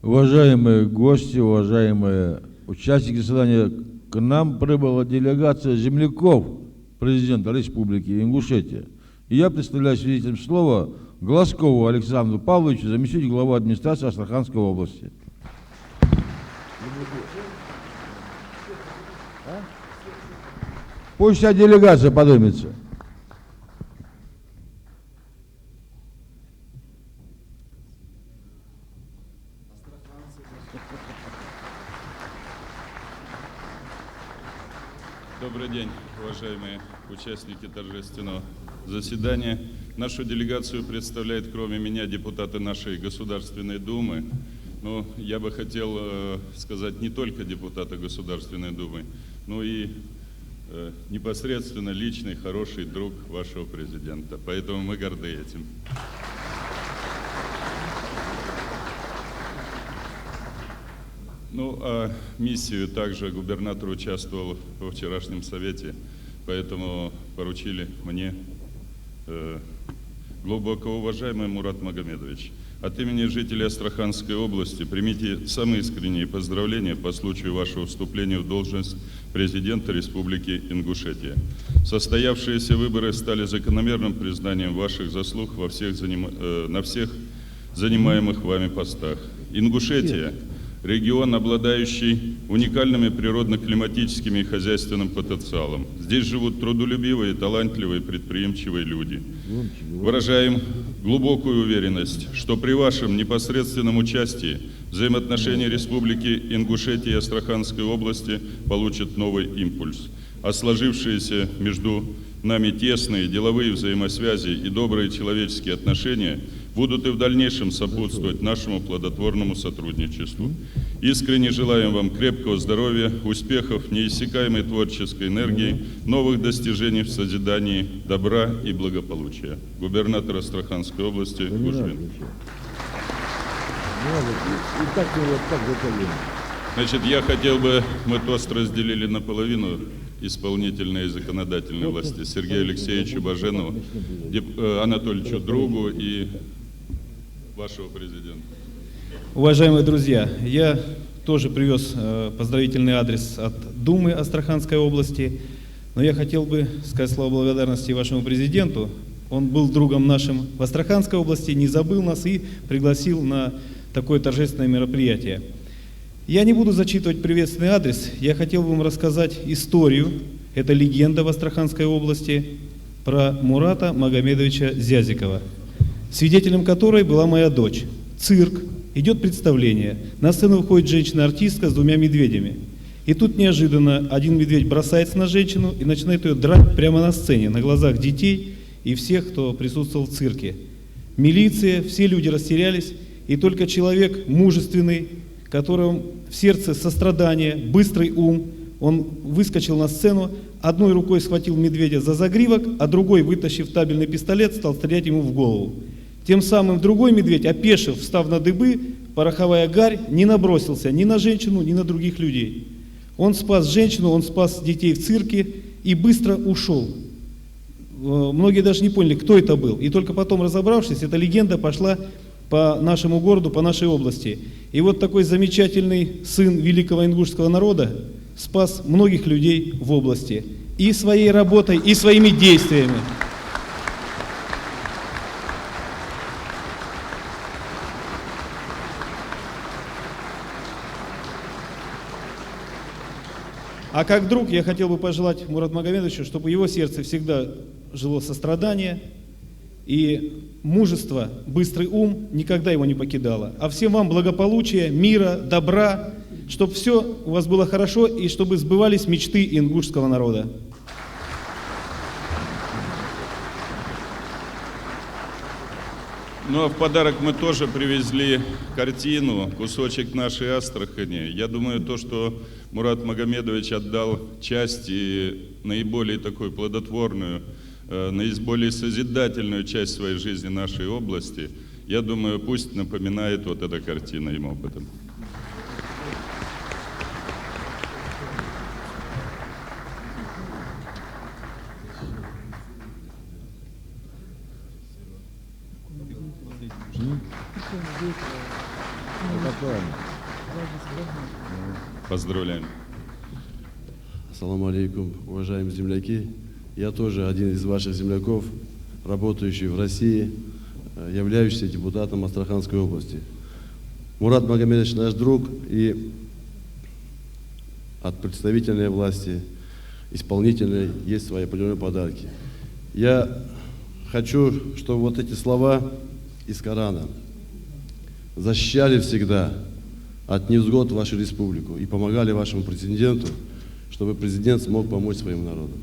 Уважаемые гости, уважаемые участники заседания, к нам прибыла делегация земляков президента Республики Ингушетия. И я представляю свидетелем слова Глазкову Александру Павловичу, заместитель главы администрации Астраханской области. Пусть вся делегация поднимется. Добрый день, уважаемые участники торжественного заседания. Нашу делегацию представляет, кроме меня, депутаты нашей Государственной Думы. Но я бы хотел сказать не только депутаты Государственной Думы, но и непосредственно личный хороший друг вашего президента. Поэтому мы горды этим. Ну, а миссию также губернатор участвовал во вчерашнем совете, поэтому поручили мне. Глубоко уважаемый Мурат Магомедович, от имени жителей Астраханской области примите самые искренние поздравления по случаю вашего вступления в должность президента Республики Ингушетия. Состоявшиеся выборы стали закономерным признанием ваших заслуг на всех занимаемых вами постах. Ингушетия – регион, обладающий уникальными природно-климатическими и хозяйственным потенциалом. Здесь живут трудолюбивые, талантливые, предприимчивые люди. Выражаем глубокую уверенность, что при вашем непосредственном участии взаимоотношения Республики Ингушетия и Астраханской области получат новый импульс. А сложившиеся между нами тесные деловые взаимосвязи и добрые человеческие отношения будут и в дальнейшем сопутствовать нашему плодотворному сотрудничеству. Искренне желаем вам крепкого здоровья, успехов, неиссякаемой творческой энергии, новых достижений в созидании добра и благополучия. Губернатор Астраханской области Гужвин. Значит, я хотел бы, мы тост разделили наполовину, исполнительной и законодательной власти, Сергею Алексеевичу Баженову, Анатольевичу Другу и вашего президента. Уважаемые друзья, я тоже привез поздравительный адрес от Думы Астраханской области, но я хотел бы сказать слова благодарности вашему президенту. Он был другом нашим в Астраханской области, не забыл нас и пригласил на такое торжественное мероприятие. Я не буду зачитывать приветственный адрес, я хотел бы вам рассказать историю, это легенда в Астраханской области, про Мурата Магомедовича Зязикова, свидетелем которой была моя дочь. Цирк, идет представление, на сцену выходит женщина-артистка с двумя медведями. И тут неожиданно один медведь бросается на женщину и начинает ее драть прямо на сцене, на глазах детей и всех, кто присутствовал в цирке. Милиция, все люди растерялись, и только человек мужественный, которому в сердце сострадание, быстрый ум, он выскочил на сцену, одной рукой схватил медведя за загривок, а другой, вытащив табельный пистолет, стал стрелять ему в голову. Тем самым другой медведь, опешив, встав на дыбы, пороховая гарь, не набросился ни на женщину, ни на других людей. Он спас женщину, он спас детей в цирке и быстро ушел. Многие даже не поняли, кто это был. И только потом, разобравшись, эта легенда пошла по нашему городу, по нашей области. И вот такой замечательный сын великого ингушского народа спас многих людей в области. И своей работой, и своими действиями. А как друг я хотел бы пожелать Мурату Магомедовичу, чтобы в его сердце всегда жило сострадание и мужество, быстрый ум никогда его не покидало. А всем вам благополучия, мира, добра, чтобы все у вас было хорошо и чтобы сбывались мечты ингушского народа. Ну а в подарок мы тоже привезли картину, кусочек нашей Астрахани. Я думаю, то, что Мурат Магомедович отдал часть и наиболее такую плодотворную, наиболее созидательную часть своей жизни нашей области, я думаю, пусть напоминает вот эта картина ему об этом. Протокольно. Поздравляем. Ассаламу алейкум, уважаемые земляки. Я тоже один из ваших земляков, работающий в России, являющийся депутатом Астраханской области. Мурат Магомедович наш друг, и от представительной власти, исполнительной, есть свои определенные подарки. Я хочу, чтобы вот эти слова из Корана защищали всегда от невзгод вашу республику и помогали вашему президенту, чтобы президент смог помочь своему народу.